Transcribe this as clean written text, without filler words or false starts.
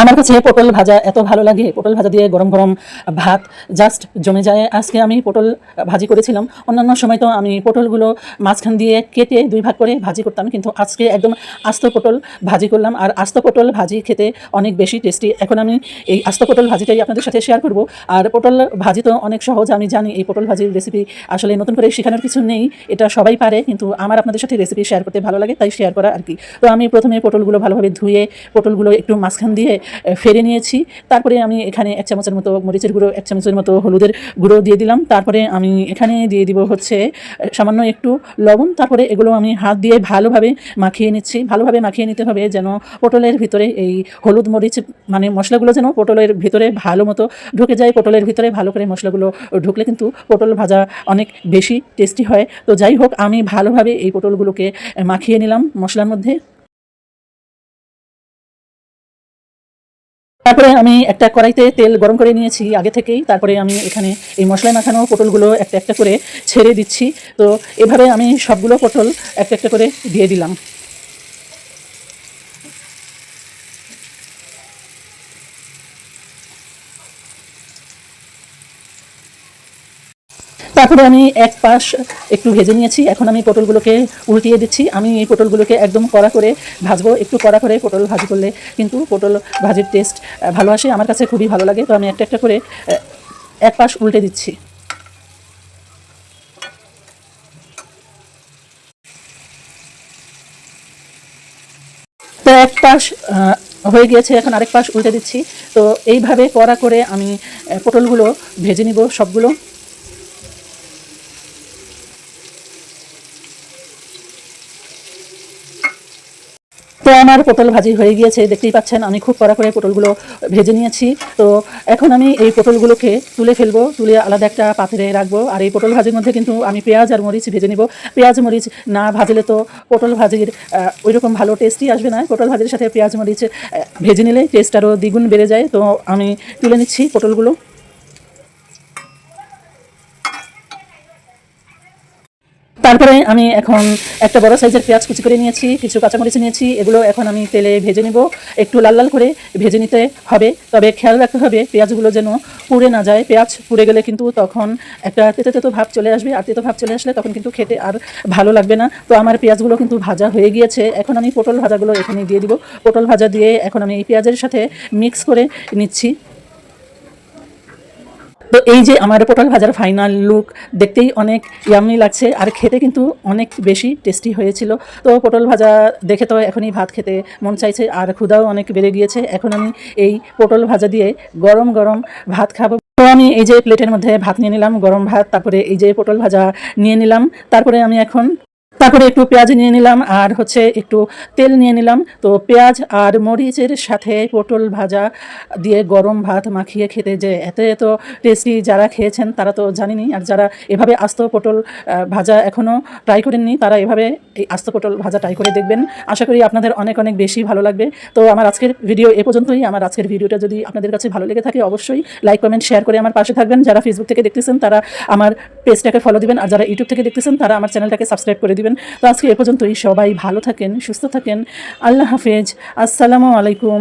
আমার কাছে পটল ভাজা এত ভালো লাগে, পটল ভাজা দিয়ে গরম গরম ভাত জাস্ট জমে যায়। আজকে আমি পটল ভাজি করেছিলাম। অন্যান্য সময় তো আমি পটলগুলো মাঝখান দিয়ে কেটে দুই ভাগ করে ভাজি করতাম, কিন্তু আজকে একদম আস্ত পটল ভাজি করলাম। আর আস্ত পটল ভাজি খেতে অনেক বেশি টেস্টি। এখন আমি এই আস্ত পটল ভাজিটাই আপনাদের সাথে শেয়ার করব। আর পটল ভাজি তো অনেক সহজ, আমি জানি এই পটল ভাজির রেসিপি আসলে নতুন করে শেখানোর কিছু নেই, এটা সবাই পারে, কিন্তু আমার আপনাদের সাথে রেসিপি শেয়ার করতে ভালো লাগে, তাই শেয়ার করা আর কি। তো আমি প্রথমে পটলগুলো ভালোভাবে ধুয়ে পটলগুলো একটু মাঝখান দিয়ে ফেরে নিয়েছি। তারপরে আমি এখানে 1 চামচের মতো মরিচের গুঁড়ো, 1 চামচের মতো হলুদের গুঁড়ো দিয়ে দিলাম। তারপরে আমি এখানে দিয়ে দিব হচ্ছে সামান্য একটু লবণ। তারপরে এগুলো আমি হাত দিয়ে ভালোভাবে মাখিয়ে নিচ্ছি। ভালোভাবে মাখিয়ে নিতে হবে যেন পটলের ভিতরে এই হলুদ মরিচ মানে মশলাগুলো যেন পটলের ভিতরে ভালো মতো ঢুকে যায়। পটলের ভিতরে ভালো করে মশলাগুলো ঢুকলে কিন্তু পটল ভাজা অনেক বেশি টেস্টি হয়। তো যাই হোক, আমি ভালোভাবে এই পটলগুলোকে মাখিয়ে নিলাম মশলার মধ্যে। তারপরে আমি একটা কড়াইতে তেল গরম করে নিয়েছি আগে থেকেই। তারপরে আমি এখানে এই মশলায় মাখানো পটলগুলো একটা একটা করে ছেড়ে দিচ্ছি। তো এভাবে আমি সবগুলো পটল একটা একটা করে দিয়ে দিলাম। তারপরে আমি এক পাশ একটু ভেজে নিয়েছি। এখন আমি পটলগুলোকে উল্টিয়ে দিচ্ছি। আমি এই পটলগুলোকে একদম কড়া করে ভাজবো। একটু কড়া করে পটল ভাজি করলে কিন্তু পটল ভাজির টেস্ট ভালো আসে, আমার কাছে খুবই ভালো লাগে। তো আমি একটা একটা করে এক পাশ উল্টে দিচ্ছি। তো এক পাশ হয়ে গিয়েছে, এখন আরেক পাশ উল্টে দিচ্ছি। তো এইভাবে কড়া করে আমি পটলগুলো ভেজে নিব সবগুলো। তো আমার পটল ভাজি হয়ে গিয়েছে, দেখতেই পাচ্ছেন আমি খুব কড়া করে পটলগুলো ভেজে নিয়েছি। তো এখন আমি এই পটলগুলোকে তুলে ফেলবো, তুলে আলাদা একটা পাত্রে রাখবো। আর এই পটল ভাজির মধ্যে কিন্তু আমি পেঁয়াজ আর মরিচ ভেজে নিব। পেঁয়াজ মরিচ না ভাজলে তো পটল ভাজির ওই রকম ভালো টেস্টই আসবে না। পটল ভাজির সাথে পেঁয়াজ মরিচ ভেজে নিলে টেস্ট আরও দ্বিগুণ বেড়ে যায়। তো আমি তুলে নিচ্ছি পটলগুলো। তারপরে আমি এখন একটা বড় সাইজের পেঁয়াজ কুচি করে নিয়েছি, কিছু কাঁচামরিচ নিয়েছি, এগুলো এখন আমি তেলে ভেজে নিব। একটু লাল লাল করে ভেজে নিতে হবে, তবে খেয়াল রাখতে হবে পেঁয়াজগুলো যেন পুড়ে না যায়। পেঁয়াজ পুড়ে গেলে কিন্তু তখন একটা তেতো তেতো ভাব চলে আসবে, আর তেতো ভাব চলে আসলে তখন কিন্তু খেতে আর ভালো লাগবে না। তো আমার পেঁয়াজগুলো কিন্তু ভাজা হয়ে গিয়েছে। এখন আমি পটল ভাজাগুলো এখানে দিয়ে দিব। পটল ভাজা দিয়ে এখন আমি এই পেঁয়াজের সাথে মিক্স করে নিচ্ছি। তো এই যে আমার পটল ভাজার ফাইনাল লুক, দেখতেই অনেক ইয়াম্মি লাগছে আর খেতে কিন্তু অনেক বেশি টেস্টি হয়েছিল। তো পটল ভাজা দেখে তো এখনই ভাত খেতে মন চাইছে, আর ক্ষুধাও অনেক বেড়ে গিয়েছে। এখন আমি এই পটল ভাজা দিয়ে গরম গরম ভাত খাবো। তো আমি এই যে প্লেটের মধ্যে ভাত নিয়ে নিলাম, গরম ভাত, তারপরে এই যে পটল ভাজা নিয়ে নিলাম। তারপরে একটু পেঁয়াজ নিয়ে নিলাম আর হচ্ছে একটু তেল নিয়ে নিলাম। তো পেঁয়াজ আর মরিচের সাথে পটল ভাজা দিয়ে গরম ভাত মাখিয়ে খেতে যে এত এত টেস্টি, যারা খেয়েছেন তারা তো জানেনই। আর যারা এভাবে আস্ত পটল ভাজা এখনও ট্রাই করেননি, তারা এভাবে এই আস্ত পটল ভাজা ট্রাই করে দেখবেন। আশা করি আপনাদের অনেক অনেক বেশি ভালো লাগবে। তো আমার আজকের ভিডিও এ পর্যন্তই। আমার আজকের ভিডিওটা যদি আপনাদের কাছে ভালো লেগে থাকে অবশ্যই লাইক কমেন্ট শেয়ার করে আমার পাশে থাকবেন। যারা ফেসবুক থেকে দেখতেছেন তারা আমার পেজটাকে ফলো দিবেন, আর যারা ইউটিউব থেকে দেখতেছেন তারা আমার চ্যানেলটাকে সাবস্ক্রাইব করে দিবেন। তো আজকে এ পর্যন্তই। সবাই ভালো থাকেন, সুস্থ থাকেন। আল্লাহ হাফেজ, আসসালামু আলাইকুম।